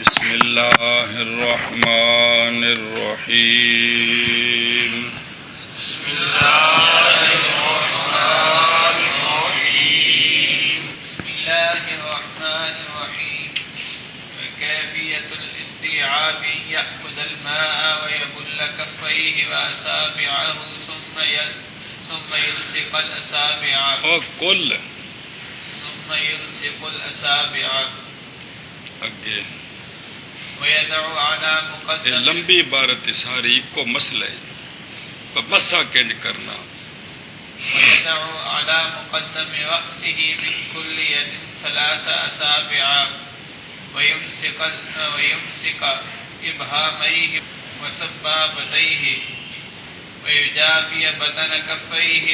بسم اللہ الرحمن الرحیم بسم اللہ الرحمن الرحیم بسم اللہ الرحمن الرحیم وكيفية الاستيعاب يأخذ الماء ويبل كفيه وأصابعه ثم يلصق الأصابع اگے ويدع على یہ مقدم لمبی عبارت ساری کو مسئلہ ہے مسا کنج کرنا ويدع على مقدم رأسه من كل يد 3 أصابع ويمسك إبهاميه وسبابتيه ويجافي بطن كفيه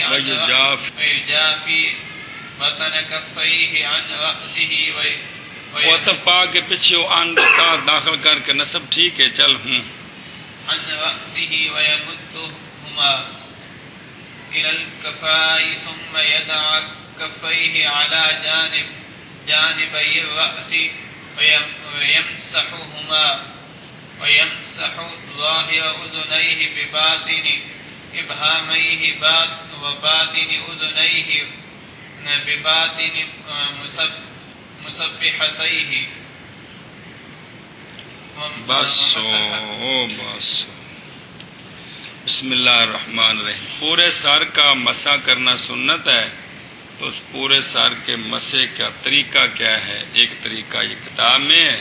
عن رأسه وہ تو پا کے پیچھے آن کا داخل کر کے نصب ٹھیک ہے چل عن رأسه ويمدهما إلى الكفاء ثم يدع كفيه على جانبي الرأس ويمسح ظاهر أذنيه بباطن إبهاميه وباطن أذنيه بباطن مسبحتيه بس بسم اللہ الرحمن الرحیم پورے سر کا مسا کرنا سنت ہے تو اس پورے سر کے مسے کا طریقہ کیا ہے؟ ایک طریقہ یہ کتاب میں ہے،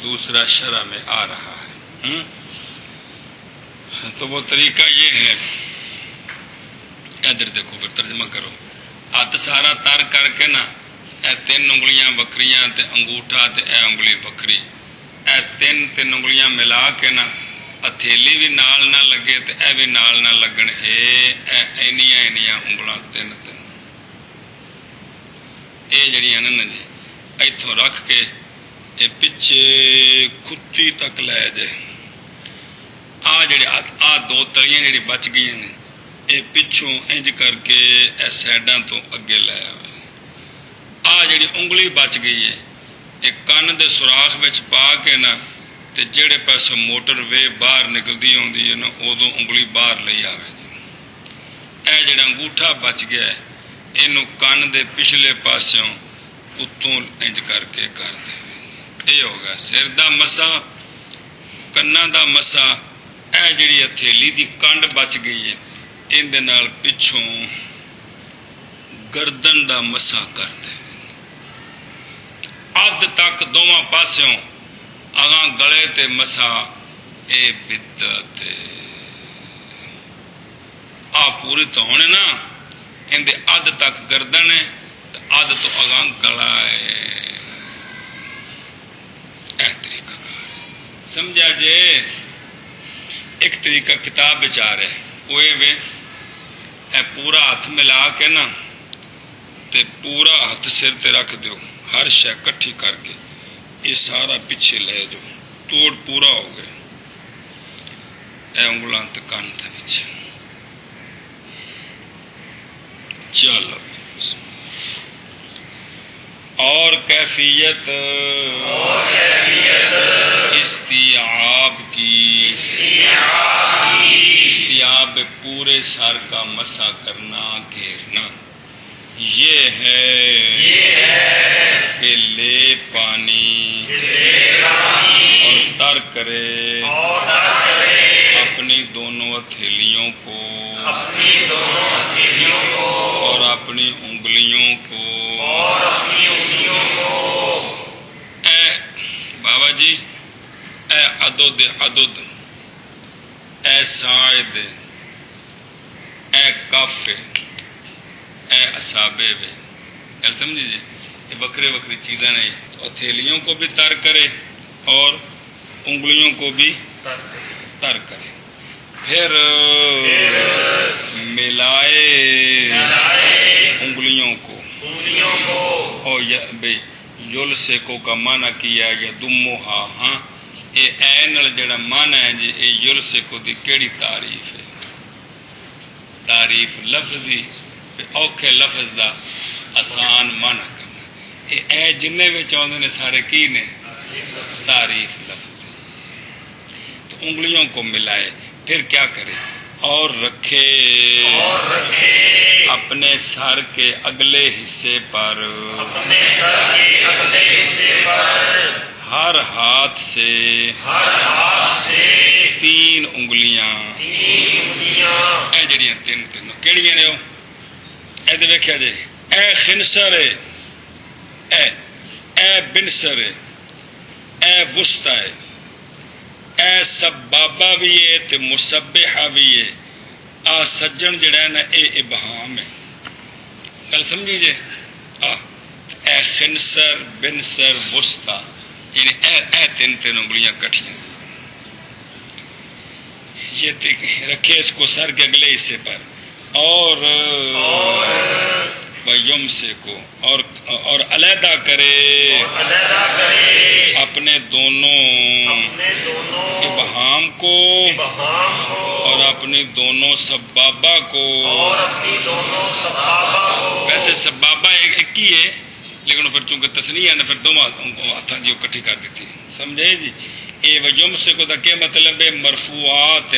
دوسرا شرع میں آ رہا ہے تو وہ طریقہ یہ ہے، ادھر دیکھو پھر ترجمہ کرو، ہاتھ سارا تر کر کے نا اے 3 انگلیاں بکریاں تے انگوٹھا تے اے انگلی بکری اے 3 انگلیاں ملا کے نا ہتھیلی بھی نال نہ لگے تے اے بھی نال نہ لگن اینیاں انگلاں 3 اے جڑیاں نا جی ایتھوں رکھ کے اے پچھے کھتی تک لے جائے آ جڑے آ 2 تلیاں جڑی بچ گئی نے اے پچھوں انج کر کے اے سائڈاں تو اگے لے آوے آ جڑی انگلی بچ گئی ہے یہ کن دے سوراخ وچ پا کے نا تے جڑے پاسوں موٹر وے باہر نکلدی ہوندی ہے نا ادوں انگلی باہر لئی آوے اے جڑا انگوٹھا بچ گیا ہے اینوں کن دے پچھلے پاسوں اتوں انج کر کے کر دے یہ ہوگا سر دا مسا کنا دا مسا اے جڑی ہتھیلی دی کنڈ بچ گئی ہے ان دے نال پچھوں گردن دا مسا کر دے اد تک دونوں پاسوں اگاں گلے تے مسا اے بدعت آ پوری تو ہونے نا ان دے اد تک گردن ہے اد تو اگاں گلا ہے اے طریقہ سمجھا جے ایک طریقہ کتاب بچار ہے وہ اے پورا ہاتھ ملا کے نا تے پورا ہاتھ سر تے رکھ دیو ہر شے کٹھی کر کے یہ سارا پیچھے لے جو توڑ پورا ہو گیا اے انگلاں تے کان دے وچ چلو اور کیفیت استیعاب کی استیعاب پورے سر کا مسا کرنا گھیرنا یہ ہے کہ لے پانی اور تر کرے اپنی دونوں ہتھیلیوں کو اور اپنی انگلیوں کو اے بابا جی اے عدد اے ساعد اے کف اے اصابع گل سمجھے جی یہ بکری چیزیں نہیں ہتھیلیوں کو بھی تر کرے اور انگلیوں کو بھی تر کرے پھر ملائے انگلیوں کو اور یلسکو کا معنی کیا یا دموہا ہاں یہ اینل جڑا معنی ہے جی یہ یلسکو دی کیڑی تعریف ہے تعریف لفظی اوکھے لفظ دا آسان معنی کرنا اے جن آدھے نے سارے کی نے تعریف لفظی، تو انگلیوں کو ملائے، پھر کیا کرے؟ اور رکھے اپنے سر کے اگلے حصے پر، ہر ہاتھ سے 3 انگلیاں، اے جڑیاں تین کیڑیاں نے؟ اے دے ویکھیا جے، اے خنصر ہے، اے بنصر ہے، اے وسطی ہے، اے سبابہ بھی ہے تے مسبحہ بھی ہے، آ سجن جڑا ہے نا اے ابہام ہے، گل سمجھی جے؟ اے خنصر بنصر وسطی، یعنی اے تین انگلیاں کٹھیاں، یہ رکھے اس کو سر کے اگلے حصے پر، اور وَيُمْسِكُ اور علیحدہ کرے اپنے دونوں ابہام کو اور اپنی دونوں سبابہ کو، ویسے سبابہ ایک ہی ہے لیکن پھر چونکہ تسنیہ ہے نا پھر دونوں ہاتھاں دی اکٹھی کر دیتی، سمجھے جی؟ یہ وَيُمْسِكُ دا کیا مطلب ہے؟ مرفوعات،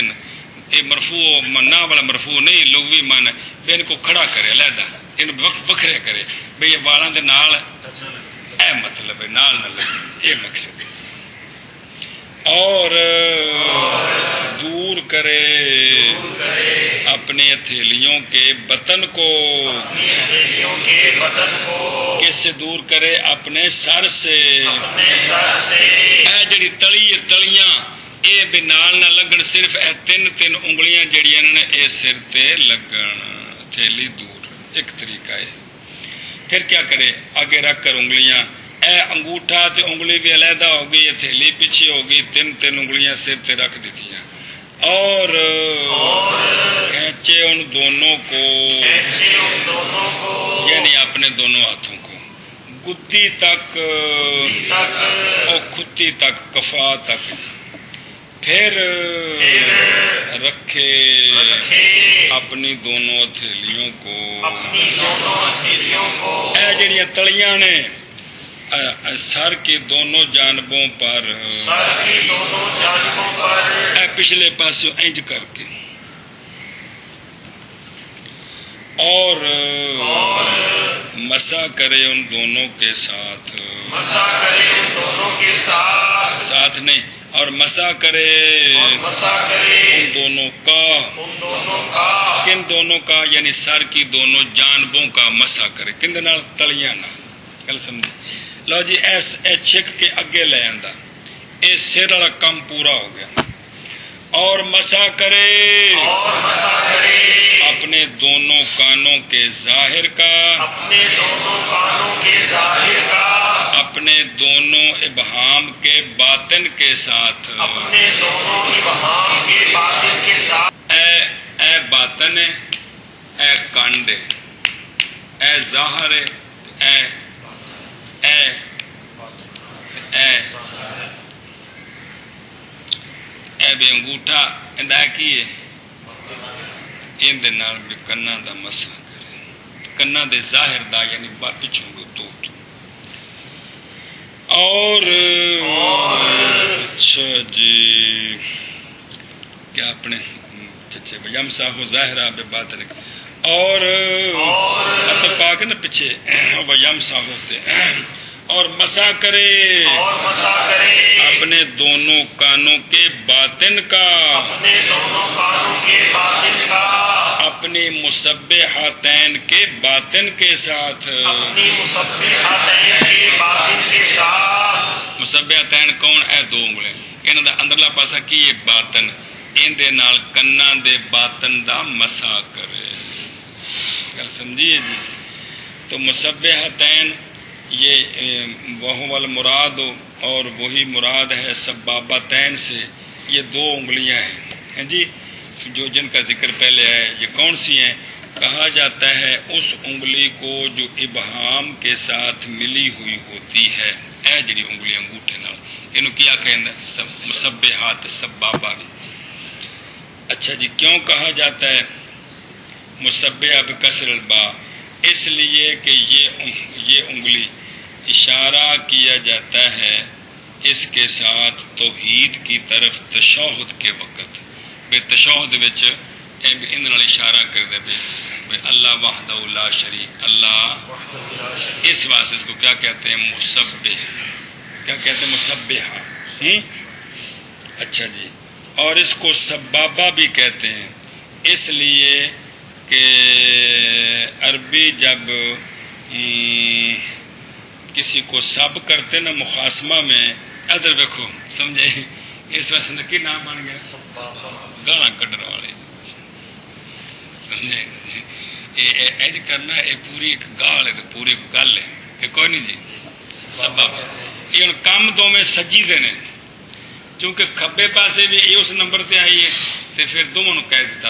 یہ مرفوع منا والا مرفوع نہیں، لغوی معنی ہے ان کو کھڑا کرے، علیحدہ ان وکھرے کرے، بھئی یہ والاں دے نال اے مطلب ہے نال نہ لگے، یہ مقصد ہے، اور دور کرے اپنے ہتھیلیوں کے بطن کو، کس سے دور کرے؟ اپنے سر سے، اے جڑی تلیاں اے بھی نال نہ لگن، صرف اے تین انگلیاں جڑیاں نے اے سر تے لگن، ہتھیلی دور، ایک طریقہ ہے۔ پھر کیا کرے؟ آگے رکھ کر انگلیاں، اے انگوٹھا تے انگلی بھی علیحدہ ہو گئی، ہتھیلی پیچھے ہو گئی، تین انگلیاں سر تے رکھ دیتیاں، اور کھینچے ان دونوں کو، یعنی اپنے دونوں ہاتھوں کو گدی تک اور کھتی تک، کفا تک، پھر رکھے اپنی دونوں ہتھیلیوں کو، اے جڑیاں تلیاں نے سر کی دونوں جانبوں پر، اے پچھلے پاسوں انج کر کے، اور مسا کرے ان دونوں کے ساتھ، ساتھ نہیں، اور مسا کرے ان دونوں کا، کن دونوں کا؟ یعنی سر کی دونوں جانبوں کا مسا کرے، کن دے نال؟ تلیاں نال، گل سمجھ؟ لو جی اے چھک کے اگے لے آندا، اے سر والا کام پورا ہو گیا، اور مسا کرے اپنے دونوں کانوں کے ظاہر کا، اپنے دونوں ابہام کے باطن کے ساتھ، اے باطن ہے، اے کنڈ ہے، اے ظاہر ہے، اے بھی انگوٹھا اندا کی ہے، ان دے نال بھی کناں دا مسا کرے، کناں دے ظاہر دا یعنی پچھوں تو اور اچھا جی کیا اپنے چچے یم صاحب ظاہرہ بے باطن، اور مطلب پاک نا پیچھے یم صاحب ہوتے، اور مسا کرے اپنے دونوں کانوں کے باطن کا، اپنی مسبحتین کے باطن کے ساتھ، مسبحتین کون؟ اے دو انگلیں، انہاں دا اندرلا پاسا کی ہے؟ باطن، ان دے نال کناں دے باطن دا مسا کرے، گل سمجھیے جی؟ تو مسبحتین یہ وہ المراد، اور وہی مراد ہے سبابتین سے، یہ 2 انگلیاں ہیں جی، جو جن کا ذکر پہلے ہے، یہ کون سی ہیں؟ کہا جاتا ہے اس انگلی کو جو ابہام کے ساتھ ملی ہوئی ہوتی ہے، اے جڑی انگلی انگوٹھے نال، انہوں کیا کہنا؟ مسبحات، سبابہ بھی۔ اچھا جی، کیوں کہا جاتا ہے مسبحہ بکسر الباء؟ اس لیے کہ یہ انگلی اشارہ کیا جاتا ہے اس کے ساتھ توحید کی طرف تشہد کے وقت بے تشہد وچ ان نال اشارہ کر دے بے اللہ وحدہ لا شریک اللہ، اس واسطے اس کو کیا کہتے ہیں؟ مسبح، کیا کہتے ہیں؟ مسبحہ۔ اچھا جی، اور اس کو سبابہ بھی کہتے ہیں، اس لیے کہ عربی جب کسی کو سب کرتے نا مخاصمہ میں، ادھر دیکھو سمجھے، اس واسطے کی نام بن گیا گالاں کڈن والے، سمجھے؟ ایج کرنا یہ پوری ایک گال ہے، پوری گل ہے کہ کوئی نہیں جی سبب یہ ہوں کم دو میں سجی دے نے، چونکہ کھبے پاسے بھی یہ اس نمبر تے آئی ہے تو پھر دونوں کہہ دیتا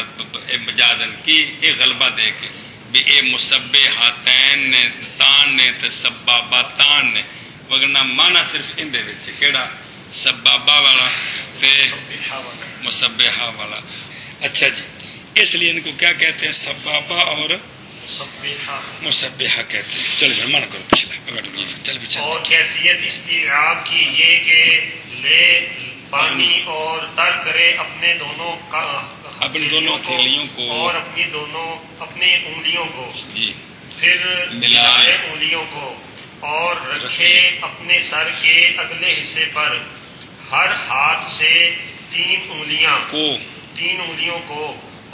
مجازن کی یہ غلبہ دے کے بھی اے مسبحاتین نے تان نے تے سباباتان نے، وگرنہ مانا صرف ان دے وچ کیڑا سبابہ والا تے مسبحہ والا۔ اچھا جی، اس لیے ان کو کیا کہتے ہیں؟ سبابہ اور مسبحہ کہتے ہیں۔ چلو جی مانا کرو پچھلا چل بھی چل۔ اور کیفیت استیعاب کی یہ کہ لے پانی اور تر کرے اپنے دونوں ہتھیلیوں کو اور اپنی انگلیوں کو، جی پھر ملائے انگلیوں کو، اور رکھے اپنے سر کے اگلے حصے پر ہر ہاتھ سے تین انگلیوں کو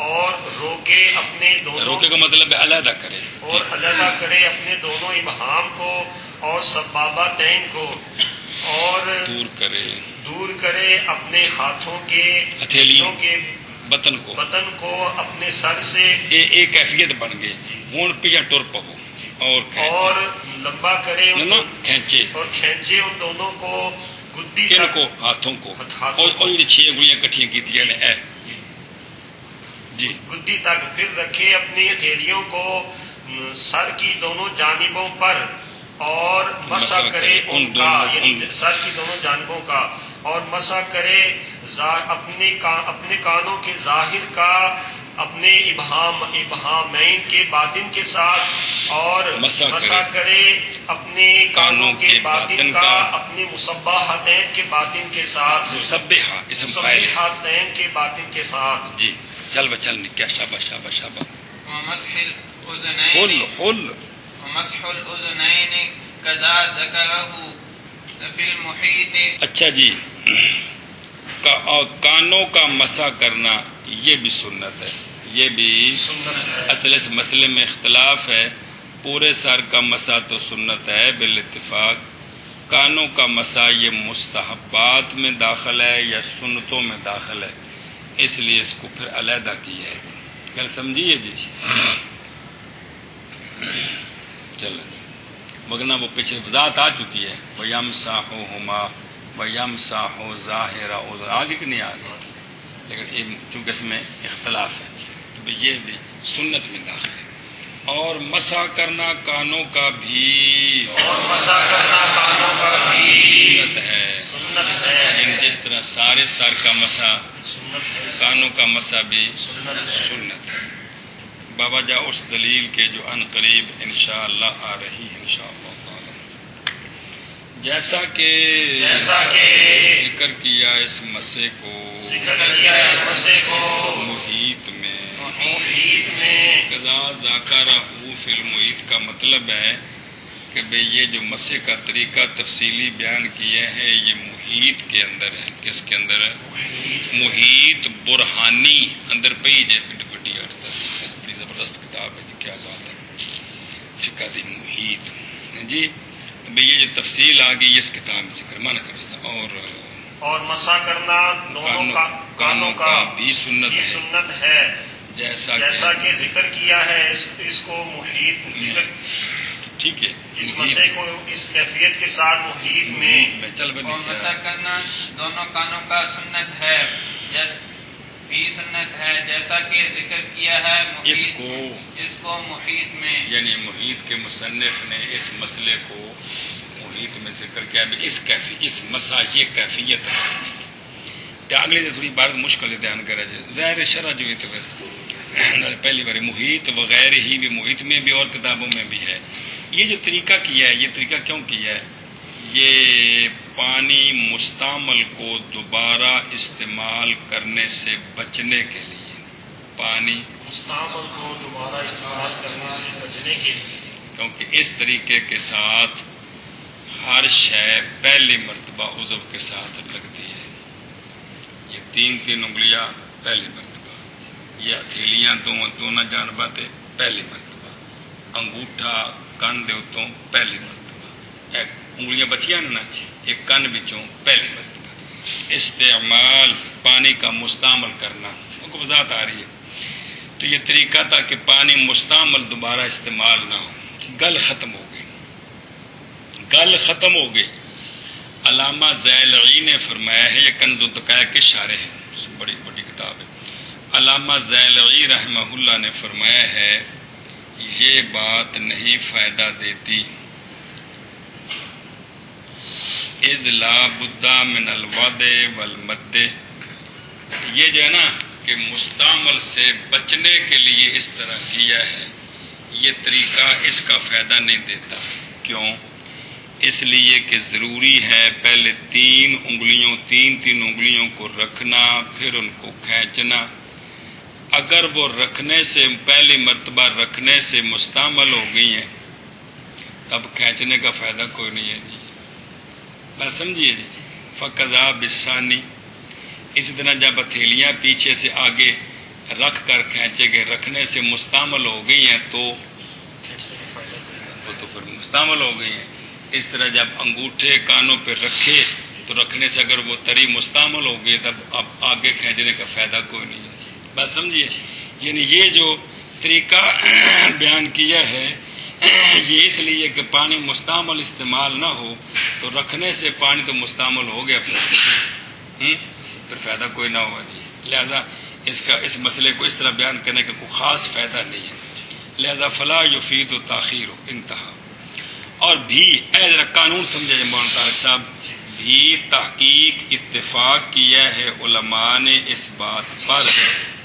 اور روکے اپنے دونوں، روکے کا مطلب ہے علیحدہ کرے، اور علیحدہ کرے اپنے دونوں ابہام کو اور سبابتین کو، اور دور کرے اپنے ہاتھوں کے ہتھیلیوں کے بطن کو اپنے سر سے۔ ایک کیفیت بن گئی، ہوں پہ ٹر پو اور لمبا کرے کھینچے ان دونوں کو گدی کو ہاتھوں کو، اور 6 انگلیاں کٹھیاں کی نے جی گدی تک، پھر رکھے اپنی ہتھیلیوں کو سر کی دونوں جانبوں پر اور مسح کرے ان کا، یعنی سر کی دونوں جانبوں کا، اور مسح کرے اپنے کانوں کے ظاہر کا اپنے ابہامین کے باطن کے ساتھ، اور مسح کرے اپنے کانوں کے باطن کا اپنے مصباحتین کے باطن کے ساتھ، مصباحتین کے باطن کے ساتھ۔ جی چل بچل کیا شاباش شاباش شاباش۔ ومسح الاذنین کذا ذکرہ فی المحیط۔ اچھا جی، کانوں کا مسح کرنا یہ بھی سنت ہے، یہ بھی اصل اس مسئلے میں اختلاف ہے۔ پورے سر کا مسح تو سنت ہے بالاتفاق، کانوں کا مسح یہ مستحبات میں داخل ہے یا سنتوں میں داخل ہے، اس لیے اس کو پھر علیحدہ کیا ہے۔ گل سمجھیے جی؟ چلو مگنا وہ پیچھے ذات آ چکی ہے، وَيَمْسَحُهُمَا وَيَمْسَحُ ظَاهِرَ، آگے کہ نہیں آگے، لیکن چونکہ اس میں اختلاف ہے تو یہ بھی سنت میں داخل ہے۔ اور مسح کرنا کانوں کا بھی سنت ہے، یعنی جس طرح سارے سر کا مسح کانوں کا مسح بھی سنت ہے۔ بابا جا اس دلیل کے جو ان قریب انشاءاللہ آ رہی ہے انشاءاللہ تعالی، جیسا کہ ذکر کیا اس مسئلے کو محیط میں قضا ذاکرہ فی المحیط کا مطلب ہے کہ بھئی یہ جو مسئلے کا طریقہ تفصیلی بیان کیا ہے یہ محیط کے اندر ہے۔ کس کے اندر ہے؟ محیط برہانی اندر پئی جائے بڑی بڑی زبردست کتاب ہے جی، کیا بات ہے، فقہ دی محیط جی۔ بھئی یہ جو تفصیل آ گئی اس کتاب میں ذکر مانا کرتا، اور مسح کرنا دونوں کانوں کا بھی سنت ہے، جیسا کہ ذکر کیا ہے اس کو محیط، ٹھیک ہے، اس مسئلے کو اس کیفیت کے ساتھ محیط میں چل اور مسح کرنا دونوں کانوں کا سنت ہے، بھی سنت ہے، جیسا کہ ذکر کیا ہے اس کو محیط میں، یعنی محیط کے مصنف نے اس مسئلے کو محیط میں ذکر کیا بھی اس مسح یہ کیفیت ہے۔ اگلے دن تھوڑی بات مشکل دھیان کرا جائے، ظاہر شرح جو پہلی بار محیط وغیرہ ہی بھی محیط میں بھی اور کتابوں میں بھی ہے۔ یہ جو طریقہ کیا ہے، یہ طریقہ کیوں کیا ہے؟ یہ پانی مستعمل کو دوبارہ استعمال کرنے سے بچنے کے لیے، پانی مستعمل کو دوبارہ استعمال کرنے سے بچنے کے لیے، کیونکہ اس طریقے کے ساتھ ہر شے پہلی مرتبہ عضو کے ساتھ لگتی ہے. یہ تین انگلیاں پہلی مرتبہ، یہ ہتھیلیاں دونوں جانباں تے پہلی مرتبہ، انگوٹھا کن دے اتوں پہلی مرتبہ، ایک انگلیاں بچیاں نا یہ کن بچوں پہلی مرتبہ. استعمال پانی کا مستعمل کرنا، ان کو وضاحت آ رہی ہے. تو یہ طریقہ تھا کہ پانی مستعمل دوبارہ استعمال نہ ہو. گل ختم ہو گئی، گل ختم ہو گئی. علامہ زیلعی نے فرمایا ہے، یہ کنز الدقائق کے شارح ہے، بڑی بڑی کتاب ہے. علامہ زیلعی رحمہ اللہ نے فرمایا ہے یہ بات نہیں فائدہ دیتی، اذ لا بد من الوضع والمد. یہ جو ہے نا کہ مستعمل سے بچنے کے لیے اس طرح کیا ہے، یہ طریقہ اس کا فائدہ نہیں دیتا. کیوں؟ اس لیے کہ ضروری ہے پہلے تین انگلیوں کو رکھنا، پھر ان کو کھینچنا. اگر وہ رکھنے سے پہلی مرتبہ رکھنے سے مستعمل ہو گئی ہیں تب کھینچنے کا فائدہ کوئی نہیں ہے جی. بات سمجھیے جی. فقضا بسانی، اسی طرح جب ہتھیلیاں پیچھے سے آگے رکھ کر کھینچے گئے، رکھنے سے مستعمل ہو گئی ہیں تو پھر مستعمل ہو گئی ہیں. اس طرح جب انگوٹھے کانوں پہ رکھے تو رکھنے سے اگر وہ تری مستعمل ہو گئی تب اب آگے کھینچنے کا فائدہ کوئی نہیں ہے. بات سمجھیے. یعنی یہ جو طریقہ بیان کیا ہے یہ اس لیے کہ پانی مستعمل استعمال نہ ہو تو رکھنے سے پانی تو مستعمل ہو گیا پھر فائدہ کوئی نہ ہوا جی. لہذا اس مسئلے کو اس طرح بیان کرنے کا کوئی خاص فائدہ نہیں ہے. لہذا فلا یفید و تاخیر انتہا. اور بھی ذرا قانون سمجھے جائے مولانا طارق صاحب، بھی تحقیق اتفاق کیا ہے علماء نے اس بات پر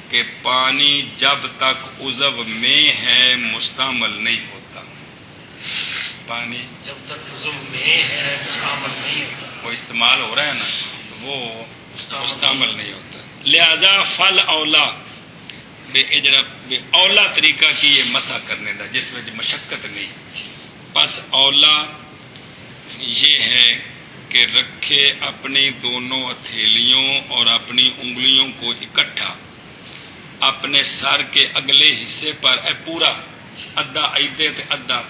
کہ پانی جب تک عضو میں ہے مستعمل نہیں ہوتا. پانی جب تک عضو میں ہے مستعمل نہیں ہوتا، وہ استعمال ہو رہا ہے نا وہ مستعمل نہیں ہوتا. لہذا فل اولا بے اولا طریقہ کی یہ مسح کرنے دا جس میں مشقت نہیں. پس اولا یہ ہے کہ رکھے اپنی دونوں ہتھیلیوں اور اپنی انگلیوں کو اکٹھا اپنے سر کے اگلے حصے پر، اے پورا ادھا ایدے تے ادھا،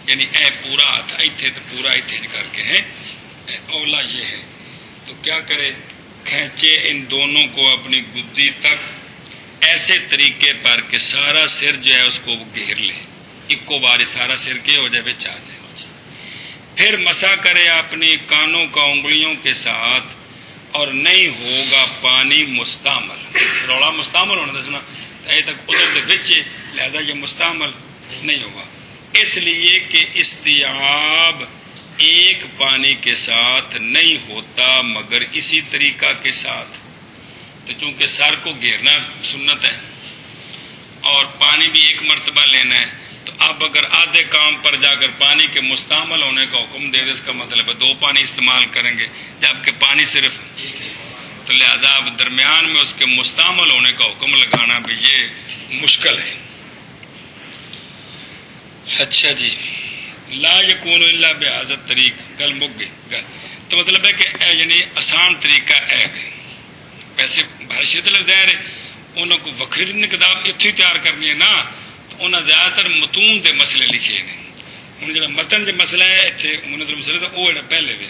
یعنی اے پورا ہاتھ ایتھے تے پورا ایتھے کر کے ہے. اولا یہ ہے. تو کیا کرے؟ کھینچے ان دونوں کو اپنی گدی تک ایسے طریقے پر کہ سارا سر جو ہے اس کو وہ گھیر لے، ایکو بار سارا سر کے ہو جائے بچ آ جائے. پھر مسح کرے اپنی کانوں کا انگلیوں کے ساتھ اور نہیں ہوگا پانی مستعمل. روڑا مستعمل ہونا دسنا اے تک ادھر دے بچ، لہذا یہ مستعمل نہیں ہوگا. اس لیے کہ استیعاب ایک پانی کے ساتھ نہیں ہوتا مگر اسی طریقہ کے ساتھ. تو چونکہ سر کو گھیرنا سنت ہے اور پانی بھی ایک مرتبہ لینا ہے، تو اب اگر آدھے کام پر جا کر پانی کے مستعمل ہونے کا حکم دے دے اس کا مطلب ہے 2 پانی استعمال کریں گے جبکہ پانی صرف، تو لہذا اب درمیان میں اس کے مستعمل ہونے کا حکم لگانا بھی یہ مشکل ہے. اچھا جی. لا یکون الا بہذا طریق، گل مک گئی گل. تو مطلب ہے کہ یعنی آسان طریقہ ہے. ویسے بھارت شریعت لفظ ہے انہوں کو وکری دن کتاب اتنی تیار کرنی ہے نا، تو انہیں زیادہ تر متون دے مسئلے لکھے ہیں. ہوں جا متن جو مسئلہ ہے اتنے منظر مسئلے تو وہ پہلے بھی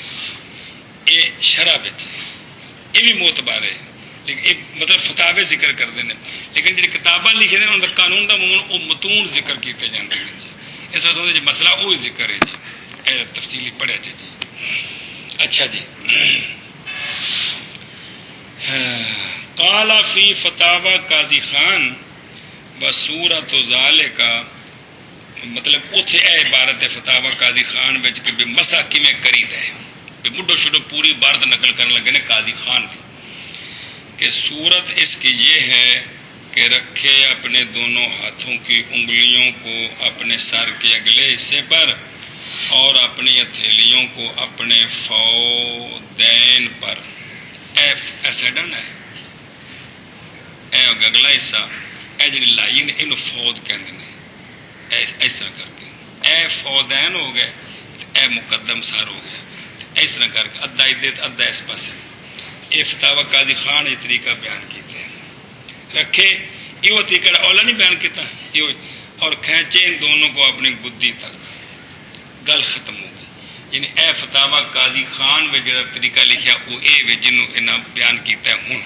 یہ شرح بچ یہ بھی معتبر ہے، لیکن یہ مطلب فتاوے ذکر کرتے ہیں. لیکن جی کتاباں لکھے ہیں ان کا قانون کا وہ متون ذکر کیتے جاتے ہیں. اس وقت جو مسئلہ وہی ذکر ہے جی، تفصیلی پڑھے جی. اچھا جی. قال فی فتاوی قاضی خان بصورت ذالک، مطلب اتھے اے عبارت فتاوی قاضی خان وچ کہ بھی مسح کیویں کریدا ہے، بھی مڈو شڈو پوری عبارت نقل کرنے لگے نے قاضی خان دی کہ صورت اس کی یہ ہے کہ رکھے اپنے دونوں ہاتھوں کی انگلیوں کو اپنے سر کے اگلے حصے پر اور اپنی ہتھیلیوں کو اپنے فودین پر، ایسا ڈن ہے اے اگلا حصہ، اے جی لائی نے یہ فود کہتے ہیں، اس طرح کر کے اے فودین ہو گئے، اے مقدم سر ہو گیا، اس طرح کر کے ادھا ادھر ادھا اس پاس. یہ فتاوی قاضی خان یہ طریقہ بیان کیتے ہیں رکھے، یہ طریقہ اولا نہیں بیان کیتا یہ، اور کھینچے ان دونوں کو اپنی گدی تک، گل ختم ہو گئی. یعنی اے فتاوی قاضی خان میں جڑا طریقہ لکھیا وہ اے جنوں انہاں بیان کیتا ہے ہن.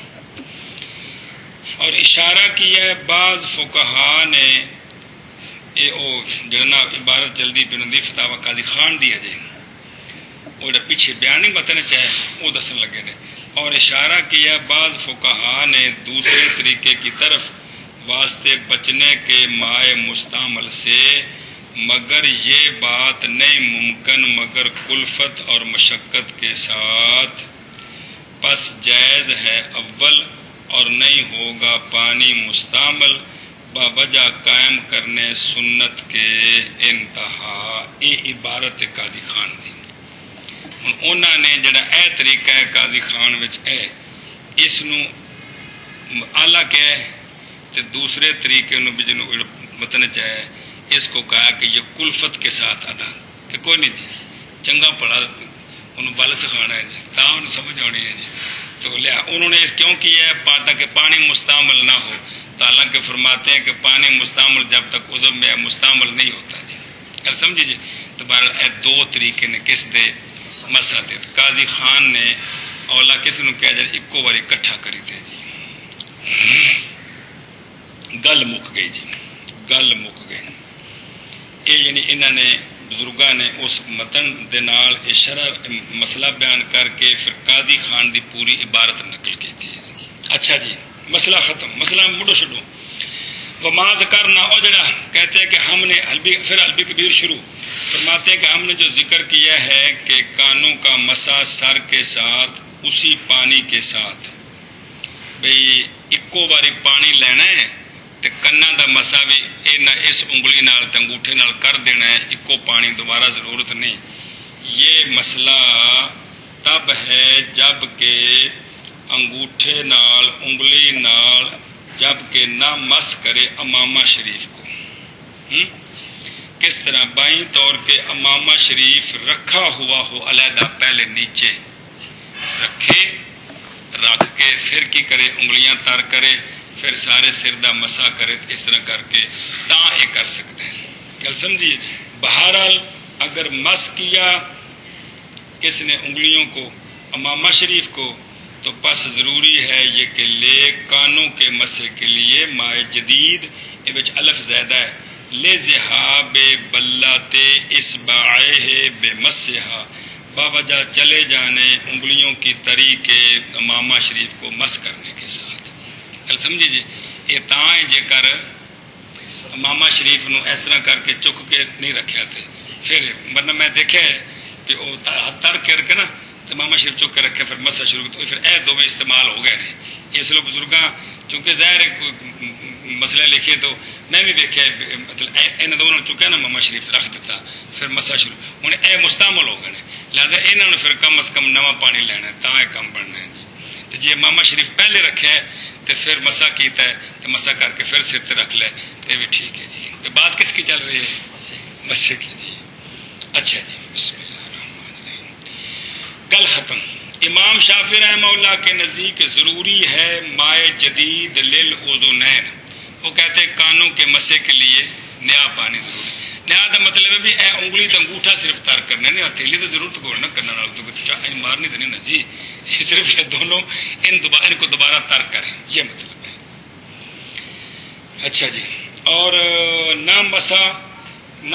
اور اشارہ کیا ہے بعض فقہا نے یہ جڑا عبارت جلدی پہ فتاوی قاضی خان دی ہے وہ پیچھے بیان نہیں بتانا چاہے وہ دسن لگے نے. اور اشارہ کیا بعض فقہا نے دوسرے طریقے کی طرف واسطے بچنے کے مائع مستعمل سے، مگر یہ بات نہیں ممکن مگر کلفت اور مشقت کے ساتھ، پس جائز ہے اول، اور نہیں ہوگا پانی مستعمل باوجہ قائم کرنے سنت کے انتہا. یہ عبارت قاضی خان دی. انہوں نے جڑا اے طریقہ ہے قاضی خان وچ اے اس نو آلہ کہے تے دوسرے طریقے نو بھی جنوں متن چاہے اس کو کہا کہ یہ کلفت کے ساتھ ادا، کہ کوئی نہیں جی چنگا پڑھا انہوں بل سکھانا ہے جی تا انہوں سمجھ آنی ہے جی. تو لیا انہوں نے اس کیوں کیا ہے تاکہ پانی مستعمل نہ ہو. تو حالانکہ فرماتے ہیں کہ پانی مستعمل جب تک عضو میں مستعمل نہیں ہوتا جی. کل سمجھے جی. تو بہرحال اے دو طریقے نے کس دے مسا دے. قاضی خان نے اولا کس نو کہا جائے اکو باری کٹھا کری تھے جی. گل مک گئی جی، گل مک گئی. یہ یعنی انہوں نے بزرگاں نے اس متن دے نال شرح مسئلہ بیان کر کے پھر قاضی خان دی پوری عبارت نقل کی تھی. اچھا جی مسئلہ ختم، مسئلہ مڈو شڈو. وما ذکرنا اور جڑا کہتے ہیں کہ ہم نے پھر حلبی کبیر شروع فرماتے ہیں کہ ہم نے جو ذکر کیا ہے کہ کانوں کا مسا سر کے ساتھ اسی پانی کے ساتھ، بھئی اکو باری پانی لینا ہے تے کنا دا مسا بھی اس انگلی نال تے انگوٹھے نال کر دینا ہے، اکو پانی دوبارہ ضرورت نہیں. یہ مسئلہ تب ہے جب کہ انگوٹھے نال انگلی نال جب کہ نہ مس کرے امامہ شریف کو. کس طرح؟ بائیں طور کے امامہ شریف رکھا ہوا ہو علیحدہ، پہلے نیچے رکھے، رکھ کے پھر کی کرے انگلیاں تر کرے، پھر سارے سر دا مسا کرے، اس طرح کر کے تاں یہ کر سکتے ہیں. گل سمجھیے. بہرحال اگر مس کیا کس نے انگلیوں کو امامہ شریف کو تو پس ضروری ہے یہ کہ لے کانوں کے مسے کے لیے مائع جدید الف زیادہ ہے لے ذہاب بلاتے اصبعہ بمسحہ، باوجہ چلے جانے انگلیوں کی تری کے امامہ شریف کو مس کرنے کے ساتھ. گل سمجھے جی. یہ تاں جے کر امامہ شریف نو اس طرح کر کے چک کے نہیں رکھیا تھے، پھر ورنہ میں دیکھے کہ وہ تر کر کے نا امامہ شریف چک کے رکھے پھر مسا شروع تو پھر اے دو میں استعمال ہو گئے ہیں. اس لیے بزرگاں چونکہ ظاہر مسئلے لکھے تو میں بھی دیکھا مطلب ان دونوں چکا نا امامہ شریف رکھ دیتا پھر مسا شروع ہوں اے مستعمل ہو گئے ہیں، لہٰذا انہوں نے پھر کم از کم نواں پانی لینا ہے تاں کم بننا ہے جی. تو جی امامہ شریف پہلے رکھے ہے تو پھر مسا کیتا ہے تو مسا کر کے پھر سر تے رکھ لے تو یہ بھی ٹھیک ہے جی. یہ بات کس کی چل رہی ہے؟ مسے کی جی. اچھا جی بسم اللہ الرحمن الرحیم. گل ختم. امام شافعی رحمہ اللہ کے نزدیک ضروری ہے مائع جدید للاذنین. وہ کہتے ہیں کانوں کے مسے کے لیے نیا پانی ضروری. نیا کا مطلب ہے بھی اے انگلی تو انگوٹھا صرف تر کرنے نہیں، ہتھیلی تو ضرورت کو نہ کرنا مارنی تو نہیں نا جی. صرف یہ دونوں ان کو دوبارہ تر کریں، یہ مطلب ہے. اچھا جی. اور نہ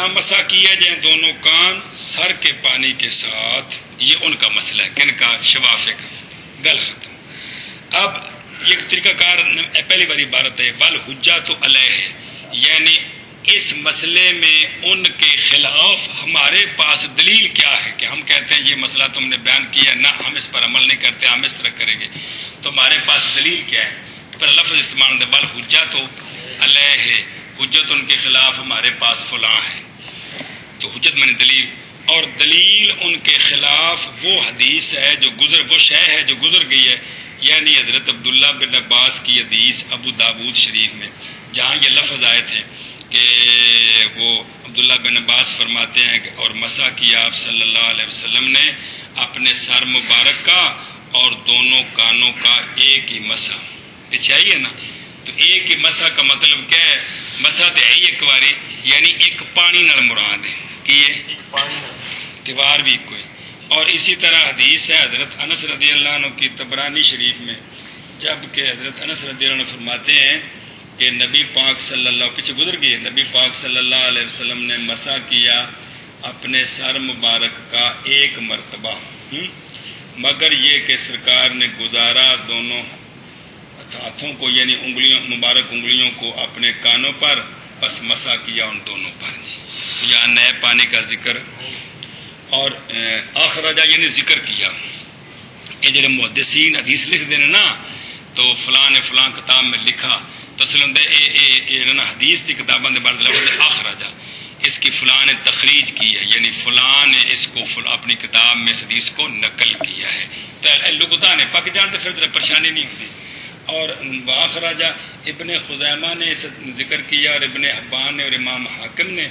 مسا کیا جائیں دونوں کان سر کے پانی کے ساتھ، یہ ان کا مسئلہ ہے. کن کا؟ شفافے کا. گل ختم. اب یہ طریقہ کار پہلی باری عبارت ہے بل حجت علیہ، یعنی اس مسئلے میں ان کے خلاف ہمارے پاس دلیل کیا ہے کہ ہم کہتے ہیں یہ مسئلہ تم نے بیان کیا نہ ہم اس پر عمل نہیں کرتے، ہم اس طرح کریں گے. تو ہمارے پاس دلیل کیا ہے؟ پھر لفظ استعمال دے بل حجت علیہ، حجت ان کے خلاف ہمارے پاس فلاں ہے. تو حجت میں نے دلیل. اور دلیل ان کے خلاف وہ حدیث ہے وہ شے ہے جو گزر گئی ہے، یعنی حضرت عبداللہ بن عباس کی حدیث ابو داود شریف میں، جہاں یہ لفظ آئے تھے کہ وہ عبداللہ بن عباس فرماتے ہیں کہ اور مسح کیا آپ صلی اللہ علیہ وسلم نے اپنے سر مبارک کا اور دونوں کانوں کا ایک ہی مسح. پیچھے آئیے نا، تو ایک ہی مسح کا مطلب کیا ہے؟ مسح تو ہے ہی ایک باری، یعنی ایک پانی نال مراد ہے کہ تیوار بھی کوئی. اور اسی طرح حدیث ہے حضرت انس رضی اللہ عنہ کی طبرانی شریف میں، جب کہ حضرت انس رضی اللہ عنہ فرماتے ہیں کہ نبی پاک صلی اللہ پیچھے گزر گئی، نبی پاک صلی اللہ علیہ وسلم نے مسح کیا اپنے سر مبارک کا ایک مرتبہ، مگر یہ کہ سرکار نے گزارا دونوں ہاتھوں کو یعنی مبارک انگلیوں کو اپنے کانوں پر، بس مسح کیا ان دونوں پر. یہاں نئے پانی کا ذکر اور اخرجہ یعنی ذکر کیا. یہ جڑے محدثین حدیث لکھ دینے نا تو فلاں نے فلاں کتاب میں لکھا تو اصل ہوں حدیث کی کتابوں کے بارے لفظ اخرجہ، اس کی فلاں نے تخریج کی ہے، یعنی فلاں نے اس کو اپنی کتاب میں اس حدیث کو نقل کیا ہے. تو لغتاں نے پک جان تو پھر پریشانی نہیں ہوتی. اور اخرجہ ابن خزیمہ نے اس ذکر کیا اور ابن حبان نے اور امام حاکم نے.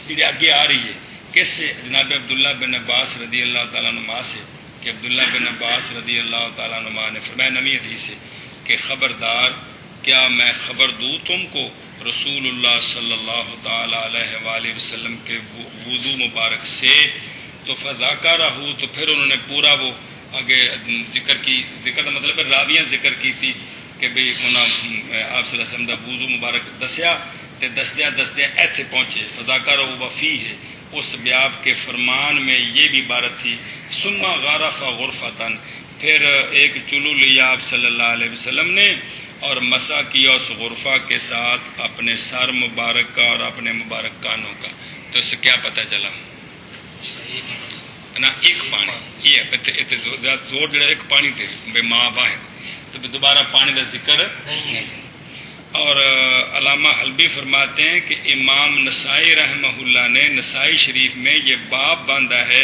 جی آگے آ رہی ہے کس سے؟ جناب عبداللہ بن عباس رضی اللہ تعالیٰ عنہ سے، کہ عبداللہ بن عباس رضی اللہ تعالیٰ عنہ نے فرمایا نویں حدیث ہے کہ خبردار کیا میں خبر دوں تم کو رسول اللہ صلی اللہ تعالی علیہ وآلہ وسلم کے وضو مبارک سے. تو فذاکرہ، تو پھر انہوں نے پورا وہ آگے ذکر کی، ذکر کا مطلب راویاں ذکر کی تھی کہ بھئی انہوں آپ صلی اللہ علیہ وسلم دا وضو مبارک دسیا تے دسدیا ایتھے پہنچے. فذاکرہ وفی ہے، اس بیاب کے فرمان میں یہ بھی عبارت تھی ثم غرف غرفتن، پھر ایک چلو لیا آپ صلی اللہ علیہ وسلم نے اور مسح کیا اس غرفہ کے ساتھ اپنے سر مبارک کا اور اپنے مبارک کانوں کا. تو اس سے کیا پتہ چلا نا ایک پانی یہ زور جڑا ایک پانی تے بے ماں واحد، تو دوبارہ پانی کا ذکر نہیں. اور علامہ حلبی فرماتے ہیں کہ امام نسائی رحمہ اللہ نے نسائی شریف میں یہ باب باندھا ہے،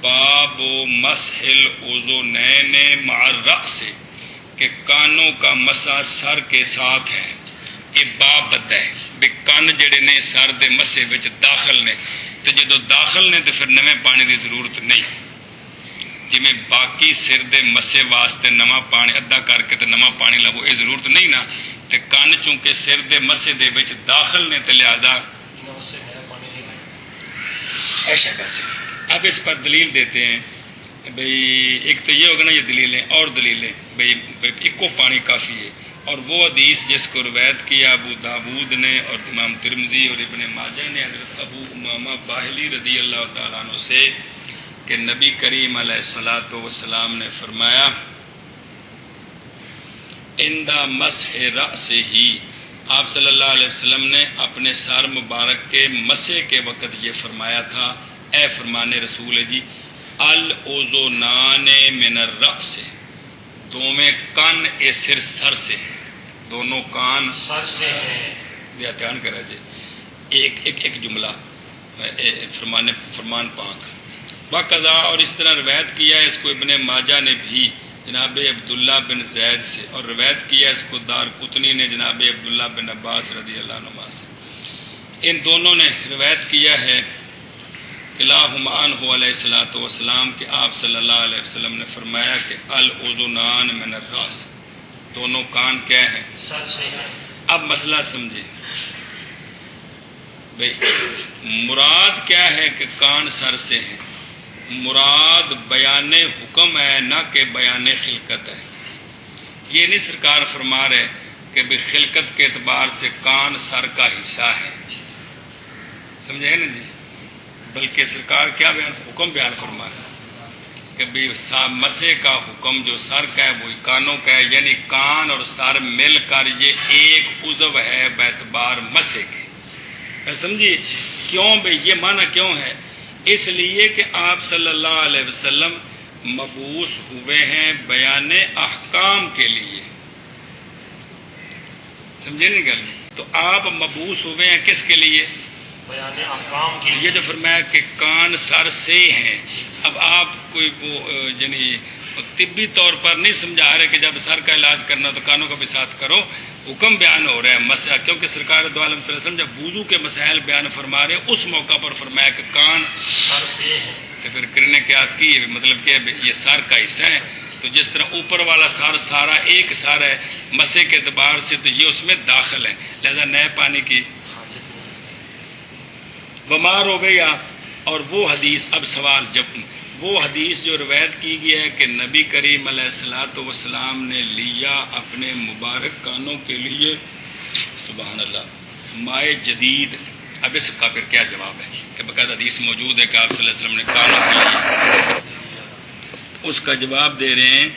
باب مسح الاذنین مع الرأس، کہ کانوں کا مسح سر کے ساتھ ہے. یہ باب بدہ ہے بے کان جڑے نے سر دے مسے وچ داخل نے، تو جدو داخل نے تو پھر نویں پانی دی ضرورت نہیں. جی میں باقی سر دے مسے واسطے نواں پانی ادھا کر کے تو نواں پانی لو، یہ ضرورت نہیں نا. تے کان چونکہ سر دے مسے دے وچ داخل نے تو لہذا ایسا بس. اب اس پر دلیل دیتے ہیں بھئی ایک تو یہ ہوگا نا، یہ دلیلیں اور دلیلیں بھئی ایکو پانی کافی ہے. اور وہ حدیث جس کو روایت کیا ابو داود نے اور امام ترمذی اور ابن ماجہ نے حضرت ابو امامہ باہلی رضی اللہ تعالیٰ عنہ سے، کہ نبی کریم علیہ الصلوۃ والسلام نے فرمایا عند مسح رأسہ، آپ صلی اللہ علیہ وسلم نے اپنے سر مبارک کے مسح کے وقت یہ فرمایا تھا، اے فرمان رسول جی الاذنان من الرأس، دونوں کان اے سر سے ہیں، دونوں کان سر سے ہیں. یہ دھیان کرا جی ایک جملہ فرمان پاک باقضا. اور اس طرح روایت کیا ہے اس کو ابن ماجہ نے بھی جناب عبداللہ بن زید سے، اور روایت کیا اس کو دار قطنی نے جناب عبداللہ بن عباس رضی اللہ عنہ سے. ان دونوں نے روایت کیا ہے الہم عنہ علیہ الصلوۃ والسلام کہ آپ صلی اللہ علیہ وسلم نے فرمایا کہ الاذنان من الراس، دونوں کان کیا ہیں؟ سر سے. اب مسئلہ سمجھے بھئی مراد کیا ہے کہ کان سر سے ہیں؟ مراد بیان حکم ہے نہ کہ بیان خلقت ہے. یہ نہیں سرکار فرما رہے کہ بھئی خلقت کے اعتبار سے کان سر کا حصہ ہے، سمجھے نا جی، بلکہ سرکار کیا حکم بیان فرما رہے کہ بھئی مسے کا حکم جو سر کا ہے وہی کانوں کا ہے، یعنی کان اور سر مل کر یہ ایک عضو ہے باعتبار مسے کے. سمجھیے کیوں بھئی یہ معنی کیوں ہے؟ اس لیے کہ آپ صلی اللہ علیہ وسلم مبعوث ہوئے ہیں بیان احکام کے لیے، سمجھے نہیں گل؟ تو آپ مبعوث ہوئے ہیں کس کے لیے؟ بیان احکام کے یہ جو فرمایا کہ کان سر سے ہیں، اب آپ کوئی وہ یعنی طبی طور پر نہیں سمجھا رہے کہ جب سر کا علاج کرنا تو کانوں کا بھی ساتھ کرو، حکم بیان ہو رہا ہے مسئلہ، کیونکہ سرکار دو عالم صلی اللہ علیہ وسلم جب وضو کے مسائل بیان فرما رہے ہیں اس موقع پر فرمایا کہ کان سر سے ہے. کہ پھر کرنے قیاس کی مطلب کہ یہ سر کا حصہ ہے، تو جس طرح اوپر والا سر سارا ایک سر ہے مسے کے اعتبار سے تو یہ اس میں داخل ہے، لہذا نئے پانی کی بیمار ہو گیا. اور وہ حدیث، اب سوال، جب وہ حدیث جو روایت کی گئی ہے کہ نبی کریم علیہ الصلوۃ والسلام نے لیا اپنے مبارک کانوں کے لیے سبحان اللہ مائع جدید، اب اس کا پھر کیا جواب ہے کہ باقاعدہ حدیث موجود ہے کہ آپ صلی اللہ علیہ وسلم نے کانوں کے لیے، اس کا جواب دے رہے ہیں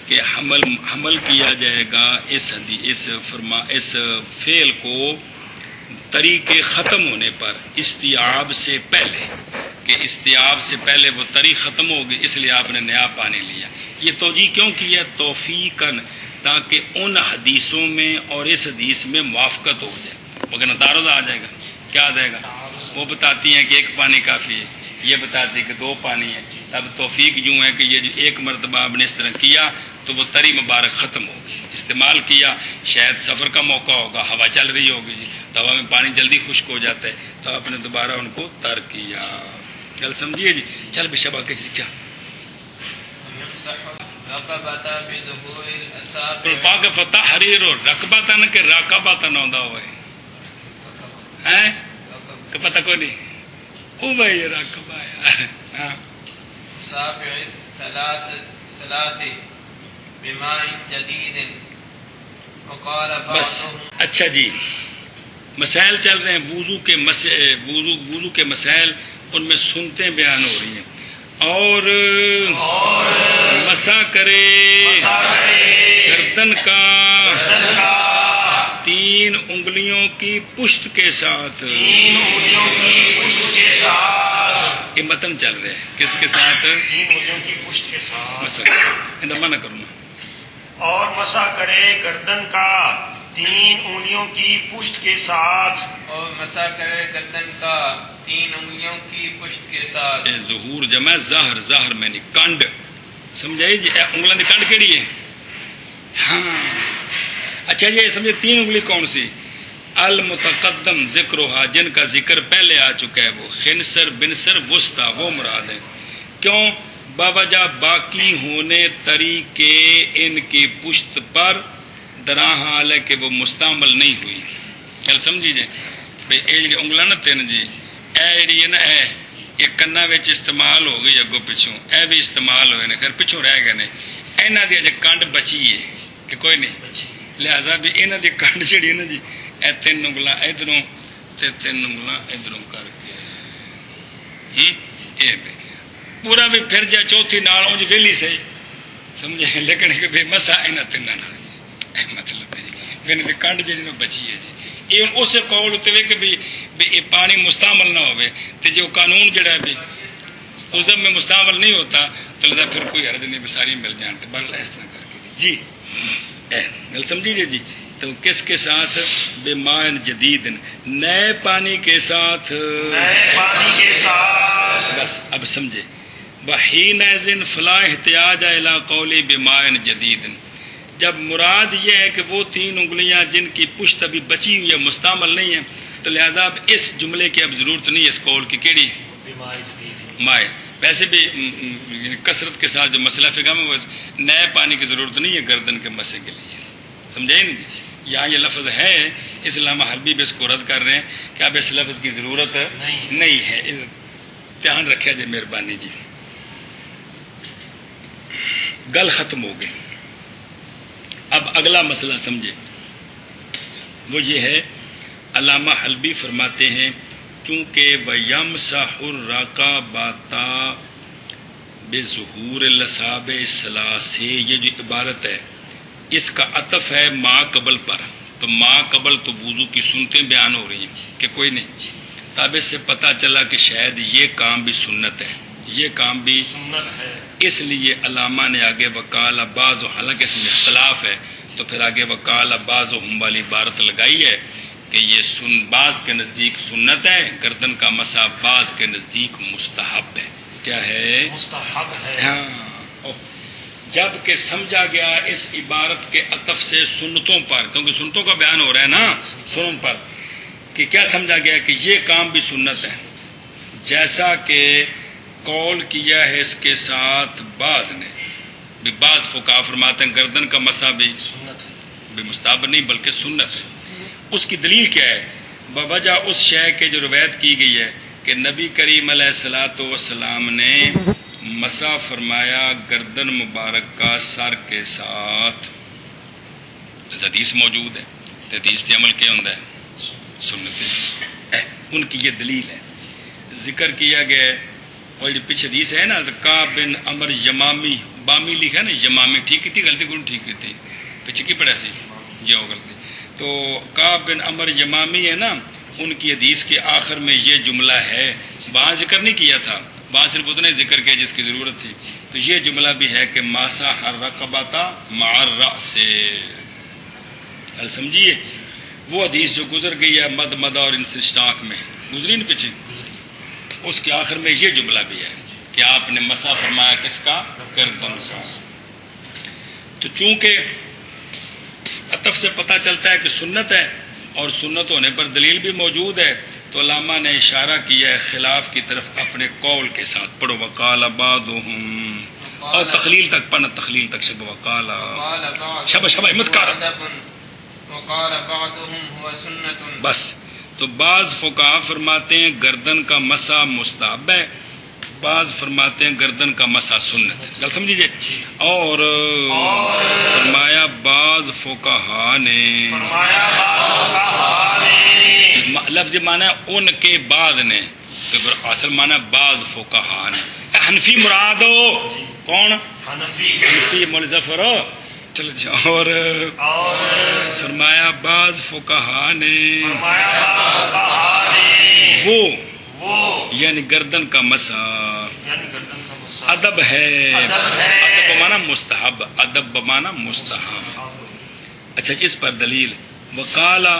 کہ حمل کیا جائے گا اس فعل کو طریقے ختم ہونے پر استیاب سے پہلے، کہ استیاب سے پہلے وہ طریق ختم ہوگی، اس لیے آپ نے نیا پانی لیا. یہ توجیہ کیوں کیا؟ توفیقاً، تاکہ ان حدیثوں میں اور اس حدیث میں موافقت ہو جائے، مگر تعارض آ جائے گا. کیا آ جائے گا؟ وہ بتاتی ہیں کہ ایک پانی کافی ہے، یہ بتاتی ہے کہ دو پانی ہے. اب توفیق یوں ہے کہ یہ جو ایک مرتبہ آپ نے اس طرح کیا تو وہ تری مبارک ختم ہوگی، استعمال کیا، شاید سفر کا موقع ہوگا، ہوا چل رہی ہوگی جی، تو ہوا میں پانی جلدی خشک ہو جاتا ہے، تو آپ نے دوبارہ ان کو ترک کیا. چل سمجھیے جی. چل بھی شبہ کے کیا پاک فتح حریر اور رقبتن کے راقبتن آندا ہوئے ہیں کہ پتہ کوئی نہیں او بھائی یہ راقبہ ہے. ہاں سابع ثلاث بماء جدید وقال بس. بعضهم اچھا جی، مسائل چل رہے ہیں وضو کے مسائل، ان میں سنتیں بیان ہو رہی ہیں. اور مسا کرے گردن کا 3 انگلیوں کی پشت کے ساتھ، یہ متن چل رہے ہیں کس کے ساتھ؟ 3 انگلیوں کی پشت کے ساتھ. مسا منع کروں اور مسا کرے گردن کا 3 انگلیوں کی پشت کے ساتھ، اور مسا کرے گردن کا 3 انگلیوں کی پشت کے ساتھ. ظہور جمع ظاہر میں نہیں کنڈ، سمجھائی جی. انگلوں کی کنڈ کیڑی ہے؟ ہاں اچھا یہ سمجھے 3 انگلی کون سی؟ المتقدم ذکرها، جن کا ذکر پہلے آ چکا ہے، وہ خنصر بنصر وسطی، وہ مراد ہے. کیوں؟ باوجہ باقی ہونے طریقے ان کی پشت پر دراں حال ہے کہ وہ مستعمل نہیں ہوئی. چل سمجھی جی بھئی اے جی انگلاں نہ تین جی اے جی نا اے یہ کنا وچ استعمال ہو گئی اگوں پچھوں، اے بھی استعمال ہوئے نے، خیر پچھوں رہ گئے نے. انہاں دی اجے کنڈ بچی ہے کہ کوئی نہیں، لہذا بھی انہاں دی کنڈ جڑی ہے نا جی اے 3 انگلاں ادھروں تے 3 انگلاں ادھروں کر کے اے پورا بھی پھر جا چوتھی نال اونج ویلی سے سمجھے، لیکن کہ بے مسا انہاں تیناں نال مطلب ہے جی انہاں دی کنڈ جڑی نو بچی ہے جی. یہ اس قول تے کہ بھی یہ پانی مستعمل نہ ہوئے تے جو قانون جڑا ہے بھی عزم میں مستعمل نہیں ہوتا تو لذا پھر کوئی حرج نہیں، ساری مل جان تے بل اس طرح کر کے جی گل سمجھیے جی. تو کس کے ساتھ؟ بے مائن جدید، نئے پانی کے ساتھ، نئے پانی کے ساتھ. بس اب سمجھے. وحینئذ فلا احتیاج الی قولی بمائن جدید، جب مراد یہ ہے کہ وہ 3 انگلیاں جن کی پشت ابھی بچی ہوئی ہے مستعمل نہیں ہے، تو لہذا اب اس جملے کی اب ضرورت نہیں ہے اس قول کی. کیڑی؟ مائع. ویسے بھی کثرت کے ساتھ جو مسئلہ فقہ میں وہ نئے پانی کی ضرورت نہیں ہے گردن کے مسے کے لیے، سمجھے نہیں جی. یہاں یہ لفظ ہے، اس علامہ حلبی بھی اس کو رد کر رہے ہیں کہ اب اس لفظ کی ضرورت نہیں ہے. دھیان رکھے جی مہربانی جی. گل ختم ہو گئی. اب اگلا مسئلہ سمجھے، وہ یہ ہے علامہ حلبی فرماتے ہیں چونکہ وَيَمْسَحُ الرَّقَبَةَ بِظُهُورِ الْأَصَابِعِ الثَّلَاثِ، یہ جو عبارت ہے اس کا عطف ہے ما قبل پر، تو ما قبل تو وضو کی سنتیں بیان ہو رہی ہیں کہ کوئی نہیں. تب اس سے پتہ چلا کہ شاید یہ کام بھی سنت ہے، یہ کام بھی سنت ہے. اس لیے علامہ نے آگے وقال بعض، حالانکہ اس میں اختلاف ہے تو پھر آگے وقال بعض ہم والی عبارت لگائی ہے کہ یہ بعض کے نزدیک سنت ہے، گردن کا مسح بعض کے نزدیک مستحب ہے. کیا ہے؟ مستحب ہے. ہاں. جب کہ سمجھا گیا اس عبارت کے عطف سے سنتوں پر، کیونکہ سنتوں کا بیان ہو رہا ہے نا، سنن پر، کہ کیا سمجھا گیا کہ یہ کام بھی سنت ہے، جیسا کہ قول کیا ہے اس کے ساتھ بعض نے بھی. بعض فقہا فرماتے ہیں گردن کا مسح بھی سنت ہے، بھی مستحب نہیں بلکہ سنت ہے. اس کی دلیل کیا ہے؟ بوجہ اس شے کے جو روایت کی گئی ہے کہ نبی کریم علیہ الصلوۃ والسلام نے مسح فرمایا گردن مبارک کا سر کے ساتھ. حدیث موجود ہے، حدیث سے عمل کیا ہوتا ہے؟ سنت ہے. ان کی یہ دلیل ہے. ذکر کیا گیا ہے اور جو پیچھے حدیث ہے نا، کعب بن عمر یمامی، بامی لکھا نا یمامی، ٹھیک تھی غلطی کون ٹھیک تھی پیچھے کی پڑھا سی جی ہو غلطی. تو کعب بن عمر یمامی ہے نا، ان کی حدیث کے آخر میں یہ جملہ ہے. وہاں ذکر نہیں کیا تھا، وہاں صرف اتنا ہی ذکر کیا جس کی ضرورت تھی. تو یہ جملہ بھی ہے کہ ماسا الرقبۃ مع الرأس. سمجھیے وہ حدیث جو گزر گئی ہے مد مدہ اور انسشاق میں گزری نا پیچھے، اس کے آخر میں یہ جملہ بھی ہے کہ آپ نے مسح فرمایا کس کا؟ گردن کا. تو چونکہ عطف سے پتہ چلتا ہے کہ سنت ہے اور سنت ہونے پر دلیل بھی موجود ہے، تو علامہ نے اشارہ کیا ہے خلاف کی طرف اپنے قول کے ساتھ. پڑھو وقال بعضهم، اور تخلیل تک پڑھنا، تخلیل تک شب وقال شبہ مت کر وقال بعضهم هو سنت. بس. تو بعض فقہا فرماتے ہیں گردن کا مسح مستحب ہے، بعض فرماتے ہیں گردن کا مسح سنت ہے. گل سمجھیے. اور فرمایا بعض فقہا نے، لفظ معنی ان کے بعد نے، تو پھر اصل معنی بعض فقہا نے. حنفی مراد ہو کون؟ حنفی مول ظفر ہو. چلو جی. اور فرمایا بعض فقہا نے وہ یعنی گردن کا مسح ادب ہے. ادب بمانا مستحب، ادب بمانا مستحب. اچھا اس پر دلیل وقالا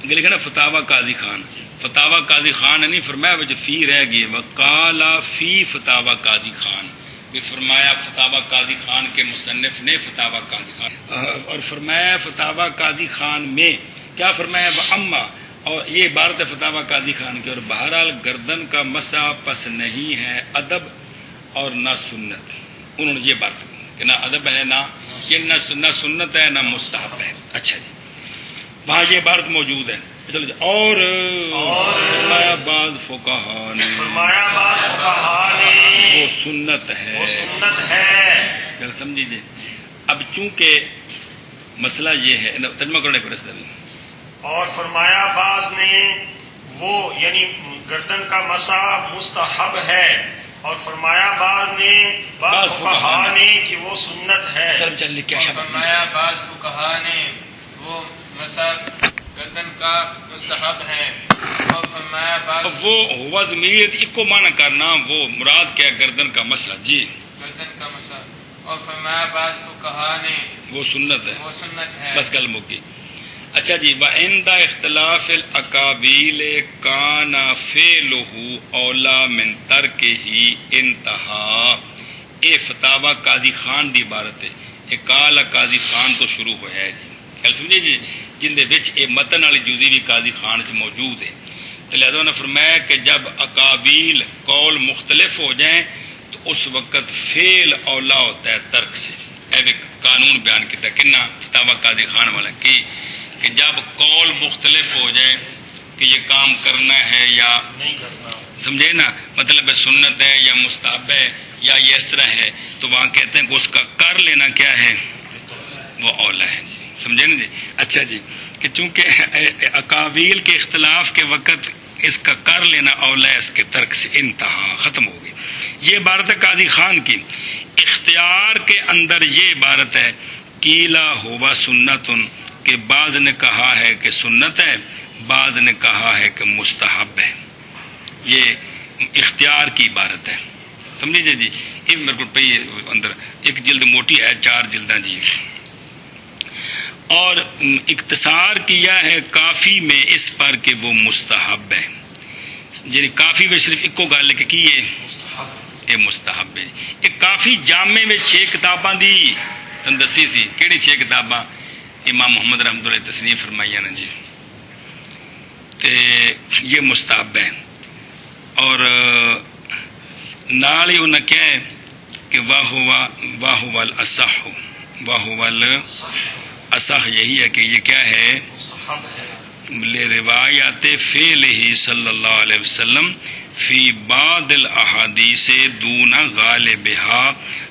لکھا نا فتاوی قاضی خان، فتاوی قاضی خان نہیں فرمایا وہ جو فی رہ گئی، وقالا فی فتاوی قاضی خان، بھی فرمایا فتاوی قاضی خان کے مصنف نے فتاوی قاضی خان. اور فرمایا فتاوی قاضی خان میں کیا فرمایا؟ اما، اور یہ عبارت ہے فتاوی قاضی خان کی. اور بہرحال گردن کا مسح پس نہیں ہے ادب اور نہ سنت. انہوں نے یہ بات کہ نہ ادب ہے نہ نہ سنت ہے نہ مستحب ہے. اچھا جی، وہاں یہ عبارت موجود ہے. چلو جی. اور فرمایا بعض فقہا نے وہ سنت ہے. سمجھیے. اب چونکہ مسئلہ یہ ہے، ترجمہ کرنے پر رستے میں، اور فرمایا بعض نے وہ یعنی گردن کا مسح مستحب ہے، اور فرمایا بعض نے بعض فقہا نے کہ وہ سنت ہے. اور فرمایا بعض فقہا نے وہ مسح گردن کا مستحب ہے، اور فرمایا بعض وہ ہوا ضمیر اکو معنی کرنا، وہ مراد کیا گردن کا مسح جی گردن کا مسح. اور فرمایا بعض فقہا نے وہ سنت ہے. وہ سنت ہے. بس گل مکی. اچھا جی. وعند اختلاف الاقاویل کان فعلہ اولا من ترکہ انتہا. اے فتاوی قاضی خان دی عبارت ہے. یہ قال قاضی خان تو شروع ہوا ہے جی. گل سمجھے جی، جن دے وچ اے متن والی جزی بھی قاضی خان سے موجود ہے. تو لہذا انہوں نے فرمایا کہ جب اقاویل قول مختلف ہو جائیں تو اس وقت فعل اولا ہوتا ہے ترک سے. اے قانون بیان کیتا کنا فتاوی قاضی خان والا کہ جب قول مختلف ہو جائے کہ یہ کام کرنا ہے یا نہیں کرنا، سمجھے نا، مطلب ہے سنت ہے یا مستحب ہے یا یہ اس طرح ہے، تو وہاں کہتے ہیں کہ اس کا کر لینا کیا ہے؟ وہ اولا ہے. سمجھے نا جی. اچھا جی. کہ چونکہ اقاویل کے اختلاف کے وقت اس کا کر لینا اولا ہے اس کے ترک سے. انتہا ختم ہو گئی. یہ عبارت ہے قاضی خان کی. اختیار کے اندر یہ عبارت ہے کیلا ہوا سنتن، کہ بعض نے کہا ہے کہ سنت ہے، بعض نے کہا ہے کہ مستحب ہے. یہ اختیار کی عبارت ہے. سمجھے جی. یہ میرے کو پہ اندر ایک جلد موٹی ہے، 4 جلداں جی. اور اور اختصار کیا ہے کافی میں اس پر کہ وہ مستحب ہے، یعنی کافی میں صرف ایک گل لکھ کی ہے یہ مستحب ہے۔ ایک کافی جامع میں 6 کتاباں دی تن دسی سی، کہڑی 6 کتاباں امام محمد رحمۃ اللہ تصنیف فرمائیاں نے جی، تے یہ مستحب ہے۔ اور نال ہی انہیں کیا ہے کہ واہ والاصح، واہ والاصح یہی ہے کہ یہ کیا ہے مستحب ہے لروایات فعلہ صلی اللہ علیہ وسلم فی بعض الاحادیث دون غالبها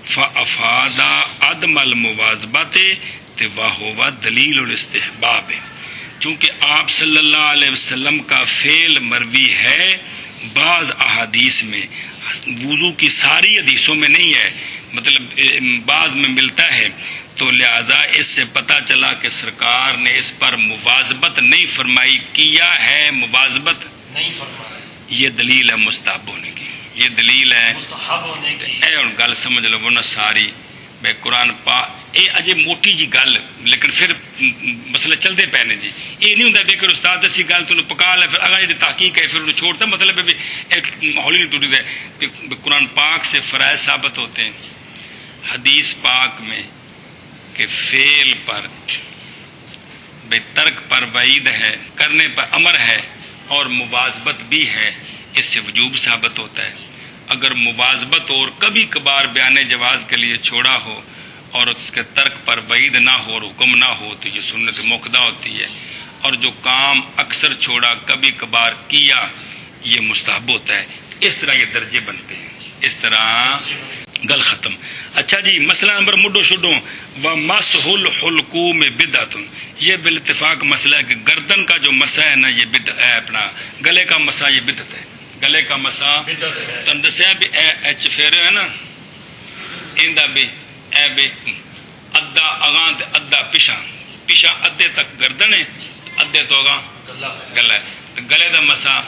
فافاد عدم المواظبت وهو دلیل الاستحباب، چونکہ آپ صلی اللہ علیہ وسلم کا فعل مروی ہے بعض احادیث میں، وضو کی ساری حدیثوں میں نہیں ہے، مطلب بعض میں ملتا ہے، تو لہذا اس سے پتہ چلا کہ سرکار نے اس پر مواظبت نہیں فرمائی، کیا ہے مواظبت نہیں فرمایا، یہ دلیل ہے مستحب ہونے کی، یہ دلیل ہے مستحب ہونے کی۔ اے اور گل سمجھ لو نا ساری بے قرآن پا اے اجے موٹی جی گل لیکن پھر مسئلہ چلتے پے نے جی، یہ نہیں ہوں بے کہ استاد اسی گل تو پکا لے پھر اگلا جی تحقیق ہے پھر انہوں چھوڑتا، مطلب ہے ہولی نہیں ٹوٹی دے قرآن پاک سے فرائض ثابت ہوتے ہیں، حدیث پاک میں کہ فعل پر بے ترک پر وعید ہے، کرنے پر امر ہے، اور مواظبت بھی ہے، اس سے وجوب ثابت ہوتا ہے۔ اگر مواظبت اور کبھی کبھار بیان جواز کے لیے چھوڑا ہو اور اس کے ترک پر وعید نہ ہو اور حکم نہ ہو تو یہ سنت موقدہ ہوتی ہے، اور جو کام اکثر چھوڑا کبھی کبھار کیا یہ مستحب ہوتا ہے۔ اس طرح یہ درجے بنتے ہیں، اس طرح گل ختم۔ اچھا جی مسئلہ نمبر مڈو شڈو ومسح الحلقوم بدعت، یہ بالاتفاق مسئلہ ہے کہ گردن کا جو مسح ہے نا یہ بدعت ہے، اپنا گلے کا مسح یہ بدعت ہے، گلے کا مسح تو دسیا بھی ایچ پھیرے ہے نا ایندا بھی اے بھی ادھا اگاں تے ادھا پیچھا، پیچھا ادھے تک گردن ہے ادھے تو اگاں گلا ہے، تو گلے دا مسح